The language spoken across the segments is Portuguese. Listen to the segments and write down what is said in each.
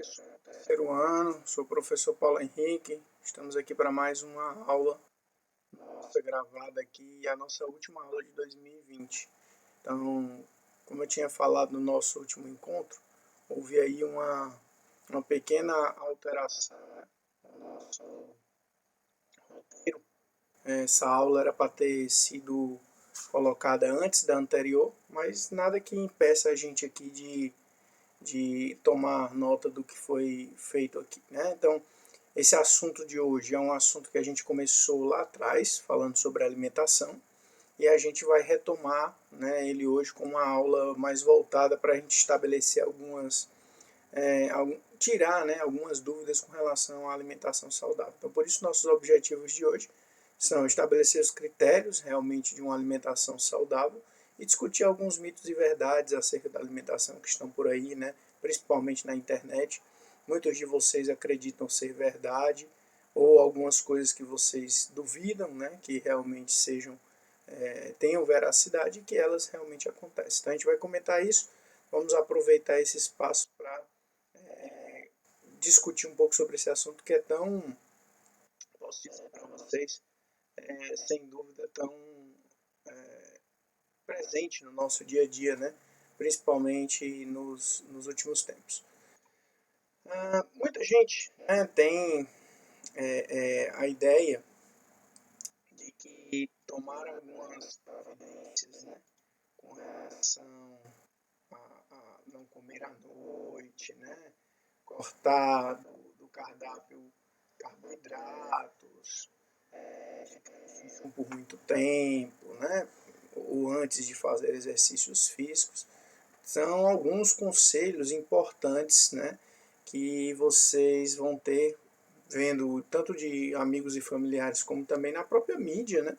pessoal do terceiro ano, sou o professor Paulo Henrique. Estamos aqui para mais uma aula nossa gravada aqui, a nossa última aula de 2020. Então, como eu tinha falado no nosso último encontro, houve aí uma pequena alteração, né, no nosso roteiro. Essa aula era para ter sido colocada antes da anterior, mas nada que impeça a gente aqui de tomar nota do que foi feito aqui, né? Então, esse assunto de hoje é um assunto que a gente começou lá atrás, falando sobre alimentação, e a gente vai retomar, né, ele hoje com uma aula mais voltada para a gente estabelecer tirar, né, algumas dúvidas com relação à alimentação saudável. Então, por isso, nossos objetivos de hoje são estabelecer os critérios realmente de uma alimentação saudável e discutir alguns mitos e verdades acerca da alimentação que estão por aí, né, principalmente na internet. Muitos de vocês acreditam ser verdade ou algumas coisas que vocês duvidam, né, que realmente tenham veracidade e que elas realmente acontecem. Então a gente vai comentar isso, vamos aproveitar esse espaço para discutir um pouco sobre esse assunto que é tão, posso dizer para vocês, sem dúvida tão presente no nosso dia a dia, né? Principalmente nos últimos tempos. Muita gente, né, tem a ideia de que tomar algumas providências, né, com relação a não comer à noite, né, cortar do cardápio carboidratos, ficar em jejum por muito tempo, né, ou antes de fazer exercícios físicos, são alguns conselhos importantes, né, que vocês vão ter vendo tanto de amigos e familiares como também na própria mídia, né,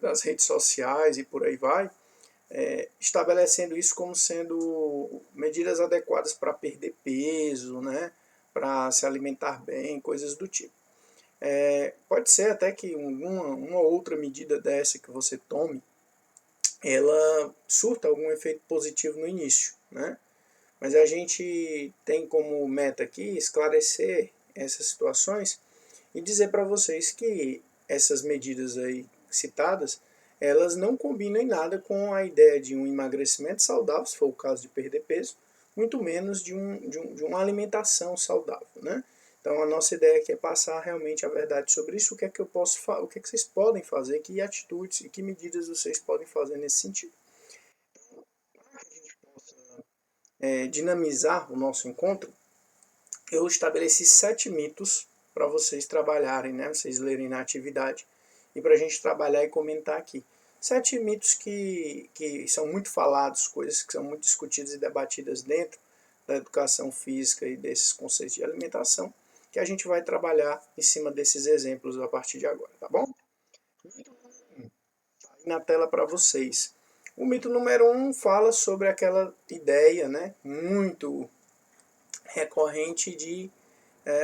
nas redes sociais e por aí vai, estabelecendo isso como sendo medidas adequadas para perder peso, né, para se alimentar bem, coisas do tipo. Pode ser até que uma outra medida dessa que você tome, ela surta algum efeito positivo no início, né? Mas a gente tem como meta aqui esclarecer essas situações e dizer para vocês que essas medidas aí citadas, elas não combinam em nada com a ideia de um emagrecimento saudável, se for o caso de perder peso, muito menos de uma alimentação saudável, né? Então a nossa ideia aqui é passar realmente a verdade sobre isso, o que é que eu posso o que é que vocês podem fazer, que atitudes e que medidas vocês podem fazer nesse sentido. Para que a gente possa dinamizar o nosso encontro, eu estabeleci 7 mitos para vocês trabalharem, né? Vocês lerem na atividade e para a gente trabalhar e comentar aqui. 7 mitos que são muito falados, coisas que são muito discutidas e debatidas dentro da educação física e desses conceitos de alimentação, que a gente vai trabalhar em cima desses exemplos a partir de agora, tá bom? Mito número 1, tá aí na tela para vocês. O mito número 1 fala sobre aquela ideia, né, muito recorrente de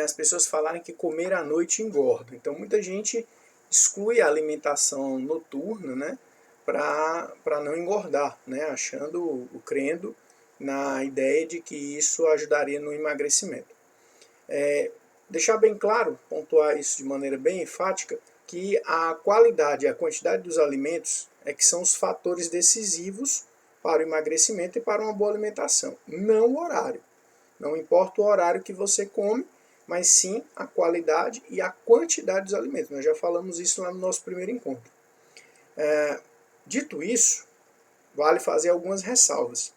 as pessoas falarem que comer à noite engorda. Então muita gente exclui a alimentação noturna, né, para não engordar, né, achando, crendo na ideia de que isso ajudaria no emagrecimento. Deixar bem claro, pontuar isso de maneira bem enfática, que a qualidade e a quantidade dos alimentos é que são os fatores decisivos para o emagrecimento e para uma boa alimentação, não o horário. Não importa o horário que você come, mas sim a qualidade e a quantidade dos alimentos. Nós já falamos isso lá no nosso primeiro encontro. Dito isso, vale fazer algumas ressalvas.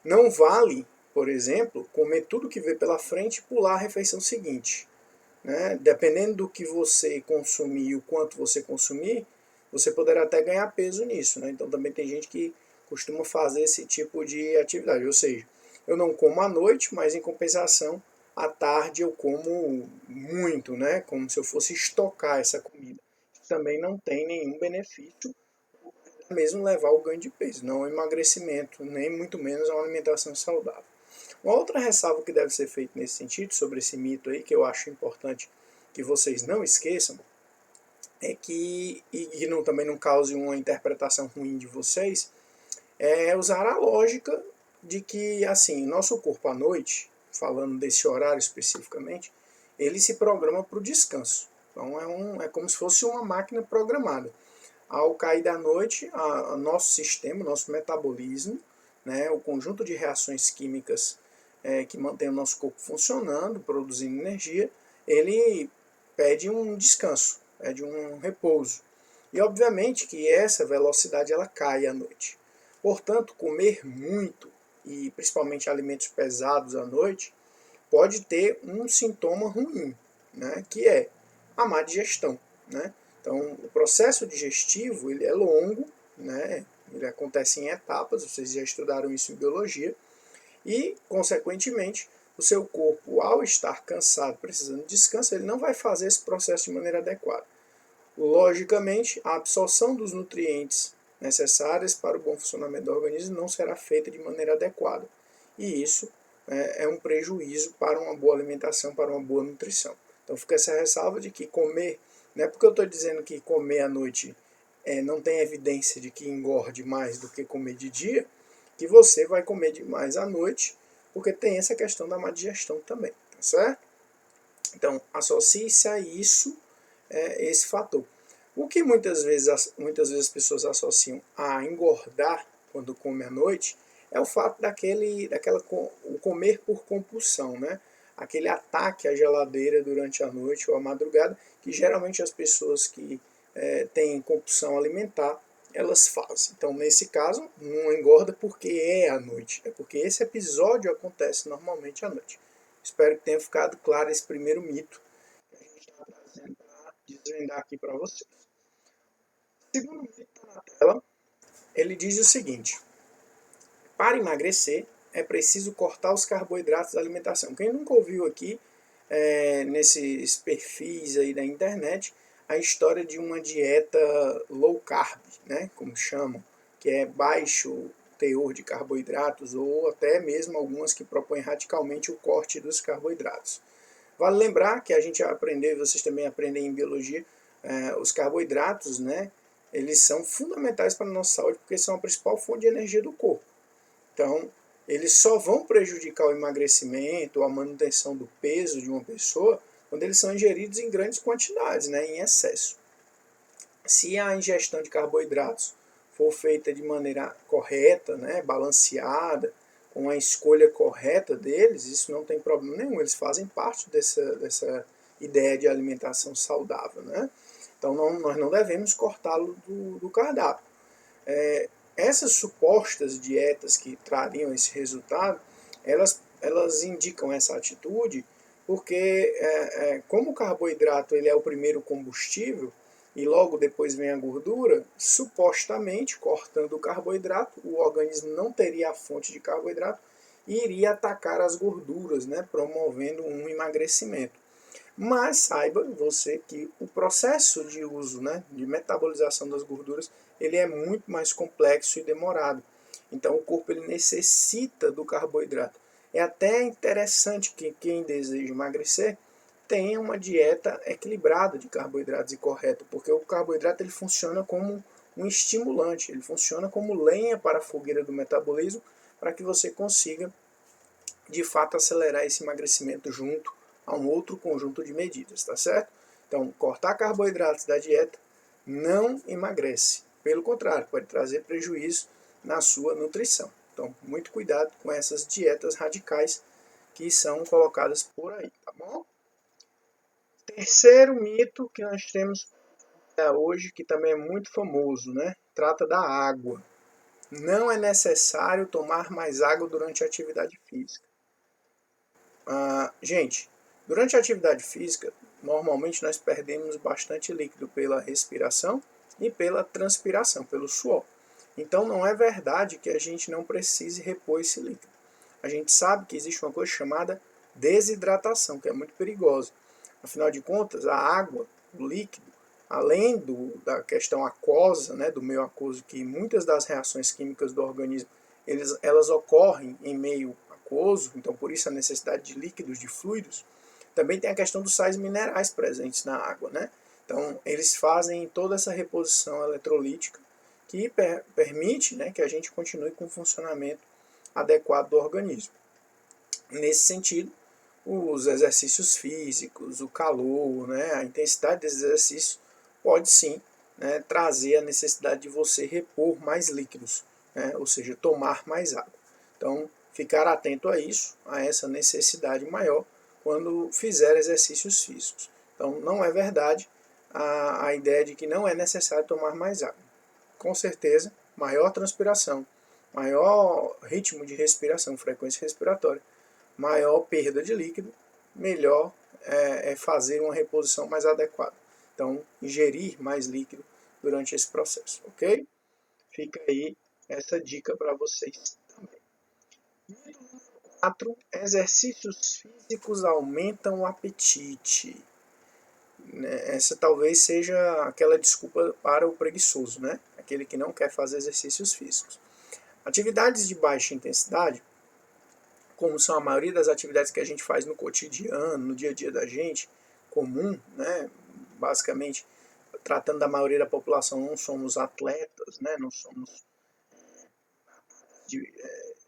Não vale, por exemplo, comer tudo que vê pela frente e pular a refeição seguinte, né? Dependendo do que você consumir e o quanto você consumir, você poderá até ganhar peso nisso, né? Então também tem gente que costuma fazer esse tipo de atividade, ou seja, eu não como à noite, mas em compensação à tarde eu como muito, né? Como se eu fosse estocar essa comida. Também não tem nenhum benefício, mesmo levar ao ganho de peso, não ao emagrecimento, nem muito menos a uma alimentação saudável. Uma outra ressalva que deve ser feita nesse sentido, sobre esse mito aí, que eu acho importante que vocês não esqueçam, é que, e também não cause uma interpretação ruim de vocês, é usar a lógica de que, assim, nosso corpo à noite, falando desse horário especificamente, ele se programa para o descanso. Então é como se fosse uma máquina programada. Ao cair da noite, nosso sistema, nosso metabolismo, né, o conjunto de reações químicas que mantém o nosso corpo funcionando, produzindo energia, ele pede um descanso, pede um repouso. E obviamente que essa velocidade ela cai à noite. Portanto, comer muito, e principalmente alimentos pesados à noite, pode ter um sintoma ruim, né, que é a má digestão. Né? Então, o processo digestivo ele é longo, né, ele acontece em etapas, vocês já estudaram isso em biologia, e, consequentemente, o seu corpo, ao estar cansado, precisando de descanso, ele não vai fazer esse processo de maneira adequada. Logicamente, a absorção dos nutrientes necessários para o bom funcionamento do organismo não será feita de maneira adequada. E isso é um prejuízo para uma boa alimentação, para uma boa nutrição. Então fica essa ressalva de que comer, não é porque eu estou dizendo que comer à noite não tem evidência de que engorde mais do que comer de dia, que você vai comer demais à noite, porque tem essa questão da má digestão também, tá certo? Então associe-se a isso esse fator. O que muitas vezes as pessoas associam a engordar quando come à noite é o fato o comer por compulsão, né? Aquele ataque à geladeira durante a noite ou a madrugada, que geralmente as pessoas que têm compulsão alimentar, elas fazem. Então, nesse caso, não engorda porque é à noite, é porque esse episódio acontece normalmente à noite. Espero que tenha ficado claro esse primeiro mito que a gente está trazendo para desvendar aqui para vocês. O segundo mito está na tela, ele diz o seguinte: para emagrecer é preciso cortar os carboidratos da alimentação. Quem nunca ouviu aqui, nesses perfis aí da internet, a história de uma dieta low carb, né, como chamam, que é baixo teor de carboidratos, ou até mesmo algumas que propõem radicalmente o corte dos carboidratos. Vale lembrar que a gente aprendeu, vocês também aprendem em biologia, os carboidratos, né, eles são fundamentais para a nossa saúde porque são a principal fonte de energia do corpo. Então, eles só vão prejudicar o emagrecimento, a manutenção do peso de uma pessoa, quando eles são ingeridos em grandes quantidades, né, em excesso. Se a ingestão de carboidratos for feita de maneira correta, né, balanceada, com a escolha correta deles, isso não tem problema nenhum, eles fazem parte dessa ideia de alimentação saudável. Né? Então nós não devemos cortá-lo do cardápio. Essas supostas dietas que trariam esse resultado, elas indicam essa atitude porque, como o carboidrato ele é o primeiro combustível, e logo depois vem a gordura, supostamente, cortando o carboidrato, o organismo não teria a fonte de carboidrato e iria atacar as gorduras, né, promovendo um emagrecimento. Mas saiba você que o processo de uso, né, de metabolização das gorduras, ele é muito mais complexo e demorado. Então o corpo ele necessita do carboidrato. É até interessante que quem deseja emagrecer tenha uma dieta equilibrada de carboidratos e correta, porque o carboidrato ele funciona como um estimulante, ele funciona como lenha para a fogueira do metabolismo, para que você consiga de fato acelerar esse emagrecimento junto a um outro conjunto de medidas, tá certo? Então, cortar carboidratos da dieta não emagrece, pelo contrário, pode trazer prejuízo na sua nutrição. Então, muito cuidado com essas dietas radicais que são colocadas por aí, tá bom? Terceiro mito que nós temos hoje, que também é muito famoso, né? Trata da água. Não é necessário tomar mais água durante a atividade física. Gente, durante a atividade física, normalmente nós perdemos bastante líquido pela respiração e pela transpiração, pelo suor. Então não é verdade que a gente não precise repor esse líquido. A gente sabe que existe uma coisa chamada desidratação, que é muito perigosa. Afinal de contas, a água, o líquido, além da questão aquosa, né, do meio aquoso, que muitas das reações químicas do organismo elas ocorrem em meio aquoso, então por isso a necessidade de líquidos, de fluidos, também tem a questão dos sais minerais presentes na água. Né? Então eles fazem toda essa reposição eletrolítica que permite, né, que a gente continue com o funcionamento adequado do organismo. Nesse sentido, os exercícios físicos, o calor, né, a intensidade desses exercícios pode sim, né, trazer a necessidade de você repor mais líquidos, né, ou seja, tomar mais água. Então, ficar atento a isso, a essa necessidade maior quando fizer exercícios físicos. Então, não é verdade a ideia de que não é necessário tomar mais água. Com certeza, maior transpiração, maior ritmo de respiração, frequência respiratória, maior perda de líquido, melhor é fazer uma reposição mais adequada. Então, ingerir mais líquido durante esse processo, ok? Fica aí essa dica para vocês também. 4. Exercícios físicos aumentam o apetite. Essa talvez seja aquela desculpa para o preguiçoso, né? Aquele que não quer fazer exercícios físicos. Atividades de baixa intensidade, como são a maioria das atividades que a gente faz no cotidiano, no dia a dia da gente, comum, né? Basicamente, tratando da maioria da população, não somos atletas, né? Não somos de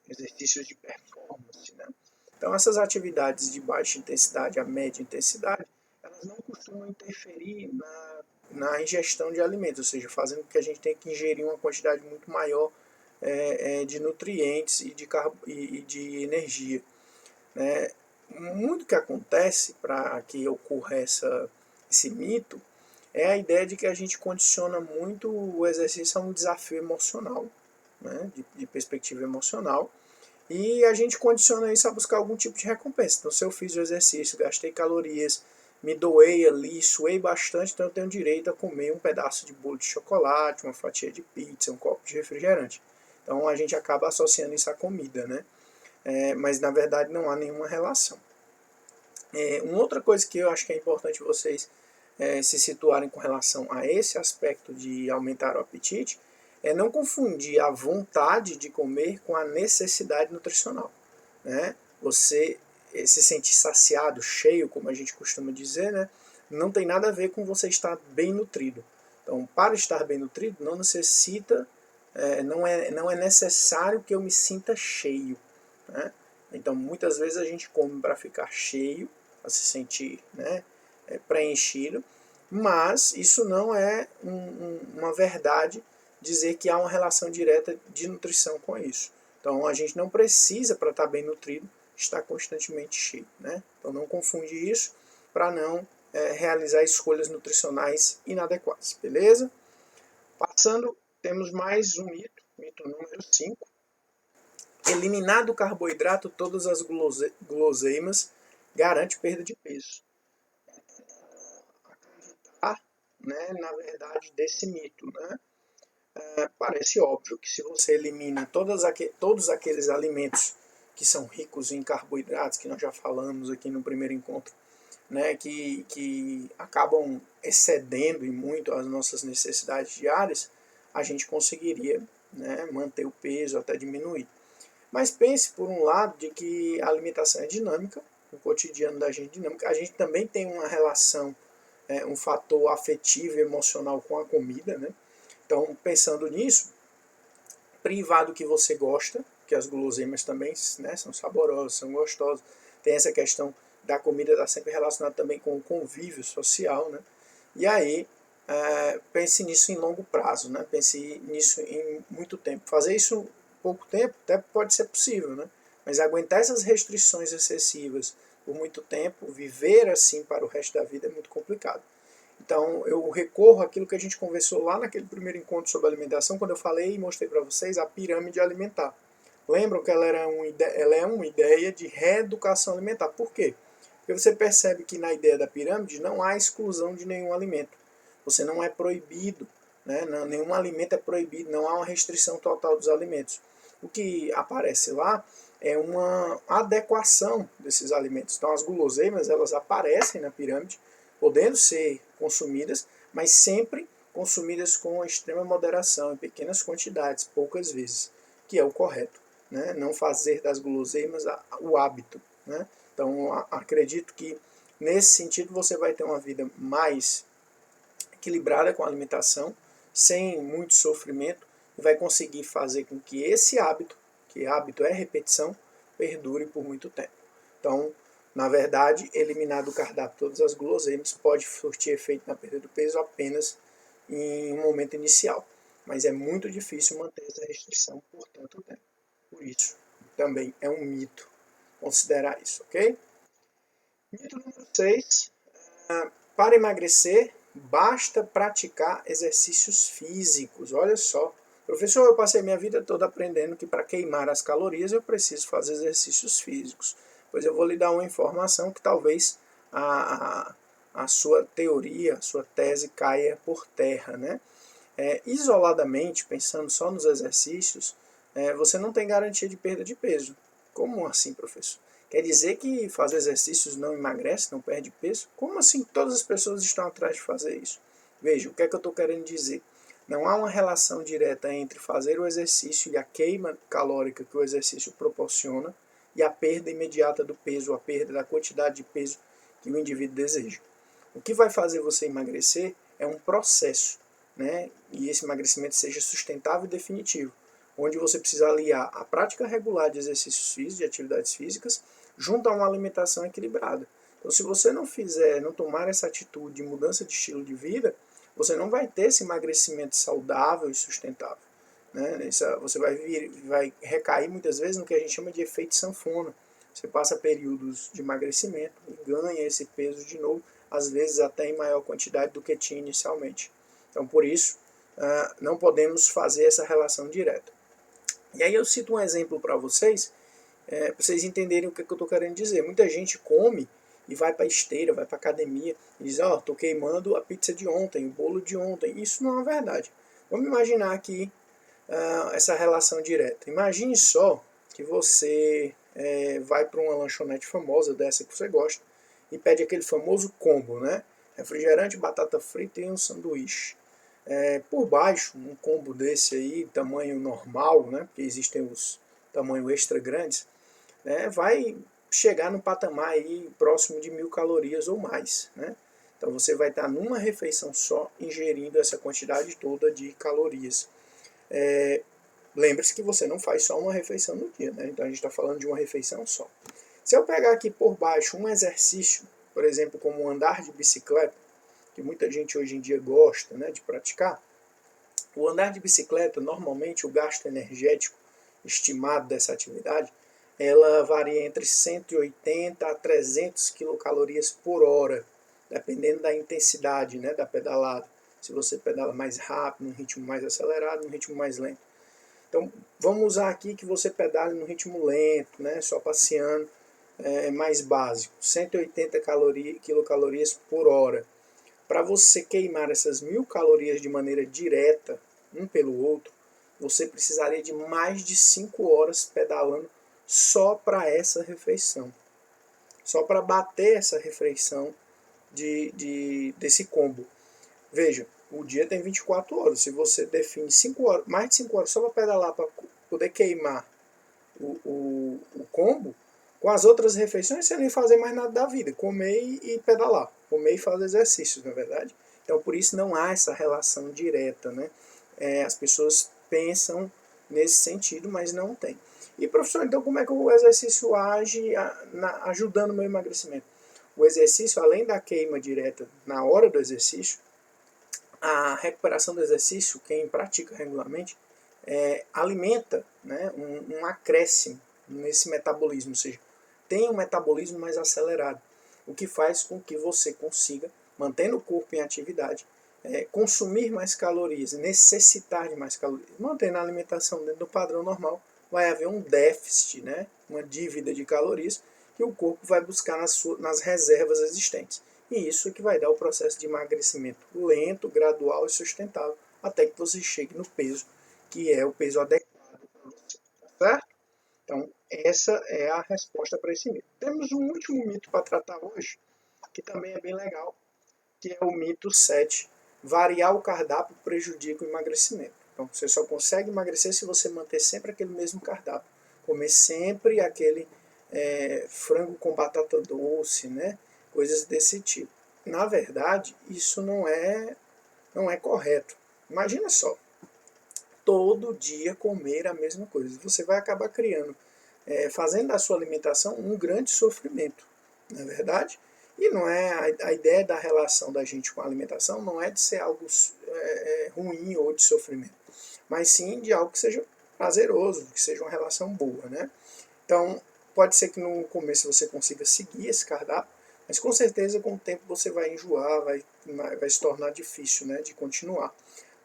exercícios de performance, né? Então, essas atividades de baixa intensidade, a média intensidade, elas não costumam interferir na ingestão de alimentos, ou seja, fazendo com que a gente tenha que ingerir uma quantidade muito maior de nutrientes e de energia. Né? Muito que acontece para que ocorra esse mito é a ideia de que a gente condiciona muito o exercício a um desafio emocional, né? de perspectiva emocional, e a gente condiciona isso a buscar algum tipo de recompensa. Então, se eu fiz o exercício, gastei calorias, me doei ali, suei bastante, então eu tenho direito a comer um pedaço de bolo de chocolate, uma fatia de pizza, um copo de refrigerante. Então a gente acaba associando isso à comida, né? Mas na verdade não há nenhuma relação. Uma outra coisa que eu acho que é importante vocês se situarem com relação a esse aspecto de aumentar o apetite é não confundir a vontade de comer com a necessidade nutricional. Né? Você se sentir saciado, cheio, como a gente costuma dizer, né? Não tem nada a ver com você estar bem nutrido. Então, para estar bem nutrido, não necessita, não é necessário que eu me sinta cheio. Né? Então, muitas vezes a gente come para ficar cheio, para se sentir, né, preenchido, mas isso não é uma verdade dizer que há uma relação direta de nutrição com isso. Então, a gente não precisa, para estar bem nutrido, estar constantemente cheio. Né? Então, não confunde isso para não realizar escolhas nutricionais inadequadas. Beleza? Passando, temos mais um mito, mito número 5. Eliminar do carboidrato todas as guloseimas garante perda de peso. Acreditar, né, na verdade desse mito, né? Parece óbvio que se você elimina todos aqueles alimentos que são ricos em carboidratos, que nós já falamos aqui no primeiro encontro, né, que acabam excedendo e muito as nossas necessidades diárias, a gente conseguiria, né, manter o peso, até diminuir. Mas pense por um lado de que a alimentação é dinâmica, o cotidiano da gente é dinâmico, a gente também tem uma relação, um fator afetivo e emocional com a comida, né? Então, pensando nisso, privar do que você gosta, que as guloseimas também, né, são saborosas, são gostosas, tem essa questão da comida estar sempre relacionada também com o convívio social, né? E aí, pense nisso em longo prazo, né? Pense nisso em muito tempo. Fazer isso pouco tempo até pode ser possível, né? Mas aguentar essas restrições excessivas por muito tempo, viver assim para o resto da vida é muito complicado. Então eu recorro àquilo que a gente conversou lá naquele primeiro encontro sobre alimentação, quando eu falei e mostrei para vocês a pirâmide alimentar. Lembram que ela é uma ideia de reeducação alimentar. Por quê? Porque você percebe que na ideia da pirâmide não há exclusão de nenhum alimento. Você não é proibido, né? Nenhum alimento é proibido, não há uma restrição total dos alimentos. O que aparece lá é uma adequação desses alimentos. Então as guloseimas elas aparecem na pirâmide, podendo ser consumidas, mas sempre consumidas com extrema moderação, em pequenas quantidades, poucas vezes, que é o correto. Né? Não fazer das guloseimas o hábito. Né? Então acredito que nesse sentido você vai ter uma vida mais equilibrada com a alimentação, sem muito sofrimento, e vai conseguir fazer com que esse hábito, que hábito é repetição, perdure por muito tempo. Então, na verdade, eliminar do cardápio todas as guloseimas pode surtir efeito na perda do peso apenas em um momento inicial, mas é muito difícil manter essa restrição por tanto tempo. Por isso, também é um mito considerar isso, ok? Mito número 6. Para emagrecer, basta praticar exercícios físicos. Olha só. Professor, eu passei minha vida toda aprendendo que para queimar as calorias eu preciso fazer exercícios físicos. Pois eu vou lhe dar uma informação que talvez a sua teoria, a sua tese caia por terra, né? Isoladamente, pensando só nos exercícios, você não tem garantia de perda de peso. Como assim, professor? Quer dizer que fazer exercícios não emagrece, não perde peso? Como assim todas as pessoas estão atrás de fazer isso? Veja, o que é que eu estou querendo dizer? Não há uma relação direta entre fazer o exercício e a queima calórica que o exercício proporciona e a perda imediata do peso, a perda da quantidade de peso que o indivíduo deseja. O que vai fazer você emagrecer é um processo, né? E esse emagrecimento seja sustentável e definitivo, onde você precisa aliar a prática regular de exercícios físicos, de atividades físicas, junto a uma alimentação equilibrada. Então, se você não tomar essa atitude de mudança de estilo de vida, você não vai ter esse emagrecimento saudável e sustentável, né? Você vai recair muitas vezes no que a gente chama de efeito sanfona. Você passa períodos de emagrecimento e ganha esse peso de novo, às vezes até em maior quantidade do que tinha inicialmente. Então, por isso, não podemos fazer essa relação direta. E aí eu cito um exemplo para vocês vocês entenderem o que eu estou querendo dizer. Muita gente come e vai para esteira, vai para academia e diz, estou queimando a pizza de ontem, o bolo de ontem. Isso não é verdade. Vamos imaginar aqui essa relação direta. Imagine só que você vai para uma lanchonete famosa dessa que você gosta e pede aquele famoso combo, né? Refrigerante, batata frita e um sanduíche. Por baixo, um combo desse aí, tamanho normal, né? Porque existem os tamanho extra grandes, né, vai chegar no patamar aí próximo de 1.000 calorias ou mais, né? Então você vai estar numa refeição só ingerindo essa quantidade toda de calorias. Lembre-se que você não faz só uma refeição no dia, né? Então a gente está falando de uma refeição só. Se eu pegar aqui por baixo um exercício, por exemplo, como andar de bicicleta, que muita gente hoje em dia gosta, né, de praticar, o andar de bicicleta, normalmente o gasto energético estimado dessa atividade, ela varia entre 180 a 300 quilocalorias por hora, dependendo da intensidade, né, da pedalada. Se você pedala mais rápido, num ritmo mais acelerado, num ritmo mais lento. Então, vamos usar aqui que você pedale no ritmo lento, né, só passeando, mais básico, 180 quilocalorias por hora. Para você queimar essas 1.000 calorias de maneira direta, um pelo outro, você precisaria de mais de 5 horas pedalando só para essa refeição. Só para bater essa refeição desse combo. Veja, o dia tem 24 horas. Se você define 5 horas, mais de 5 horas só para pedalar, para poder queimar o combo, com as outras refeições você nem fazer mais nada da vida. Comer e pedalar. Comer e fazer exercícios, na verdade. Então, por isso não há essa relação direta, né? As pessoas pensam nesse sentido, mas não tem. E, professor, então como é que o exercício age ajudando o meu emagrecimento? O exercício, além da queima direta na hora do exercício, a recuperação do exercício, quem pratica regularmente, alimenta, né, um acréscimo nesse metabolismo, ou seja, tem um metabolismo mais acelerado, o que faz com que você consiga, mantendo o corpo em atividade, consumir mais calorias, necessitar de mais calorias. Mantendo a alimentação dentro do padrão normal, vai haver um déficit, né, uma dívida de calorias, que o corpo vai buscar nas reservas existentes. E isso é que vai dar o processo de emagrecimento lento, gradual e sustentável, até que você chegue no peso, que é o peso adequado para você. Certo? Então, essa é a resposta para esse mito. Temos um último mito para tratar hoje, que também é bem legal, que é o mito 7. Variar o cardápio prejudica o emagrecimento. Então, você só consegue emagrecer se você manter sempre aquele mesmo cardápio. Comer sempre aquele frango com batata doce, né? Coisas desse tipo. Na verdade, isso não é correto. Imagina só, todo dia comer a mesma coisa. Você vai acabar criando, fazendo da sua alimentação um grande sofrimento, não é verdade? E não é a ideia da relação da gente com a alimentação não é de ser algo ruim ou de sofrimento, mas sim de algo que seja prazeroso, que seja uma relação boa, né? Então, pode ser que no começo você consiga seguir esse cardápio, mas com certeza com o tempo você vai enjoar, vai se tornar difícil, né, de continuar.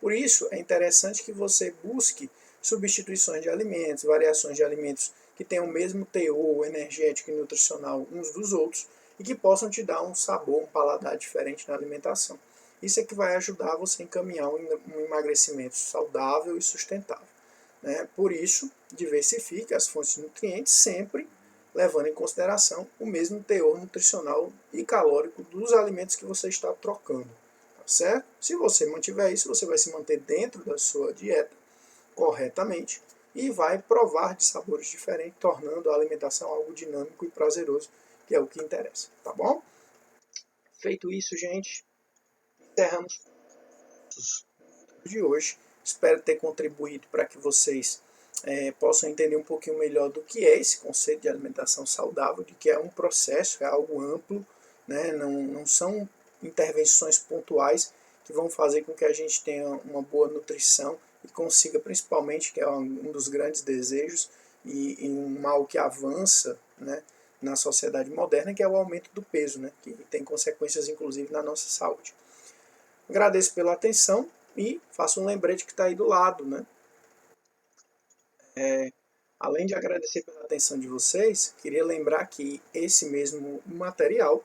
Por isso, é interessante que você busque substituições de alimentos, variações de alimentos que tenham o mesmo teor energético e nutricional uns dos outros e que possam te dar um sabor, um paladar diferente na alimentação. Isso é que vai ajudar você a encaminhar um emagrecimento saudável e sustentável, né? Por isso, diversifique as fontes de nutrientes sempre levando em consideração o mesmo teor nutricional e calórico dos alimentos que você está trocando, tá certo? Se você mantiver isso, você vai se manter dentro da sua dieta corretamente e vai provar de sabores diferentes, tornando a alimentação algo dinâmico e prazeroso, que é o que interessa, tá bom? Feito isso, gente, encerramos o de hoje. Espero ter contribuído para que vocês possam entender um pouquinho melhor do que é esse conceito de alimentação saudável, de que é um processo, é algo amplo, né? Não são intervenções pontuais que vão fazer com que a gente tenha uma boa nutrição e consiga, principalmente, que é um dos grandes desejos e um mal que avança, né, na sociedade moderna, que é o aumento do peso, né, que tem consequências, inclusive, na nossa saúde. Agradeço pela atenção e faço um lembrete que está aí do lado, né? Além de agradecer pela atenção de vocês, queria lembrar que esse mesmo material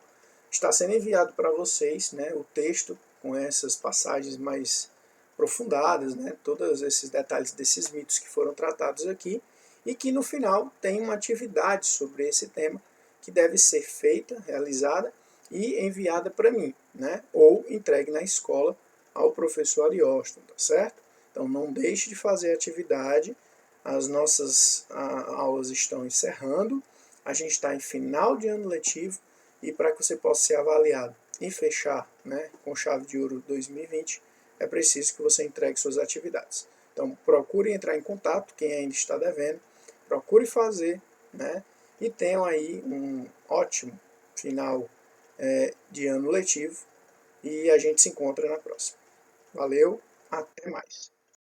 está sendo enviado para vocês, né, o texto com essas passagens mais aprofundadas, né, todos esses detalhes desses mitos que foram tratados aqui, e que no final tem uma atividade sobre esse tema que deve ser feita, realizada e enviada para mim, né, ou entregue na escola ao professor Arióstomo, tá certo? Então não deixe de fazer a atividade. As nossas aulas estão encerrando, a gente está em final de ano letivo e para que você possa ser avaliado e fechar, né, com chave de ouro 2020, é preciso que você entregue suas atividades. Então procure entrar em contato, quem ainda está devendo, procure fazer, né, e tenham aí um ótimo final de ano letivo e a gente se encontra na próxima. Valeu, até mais.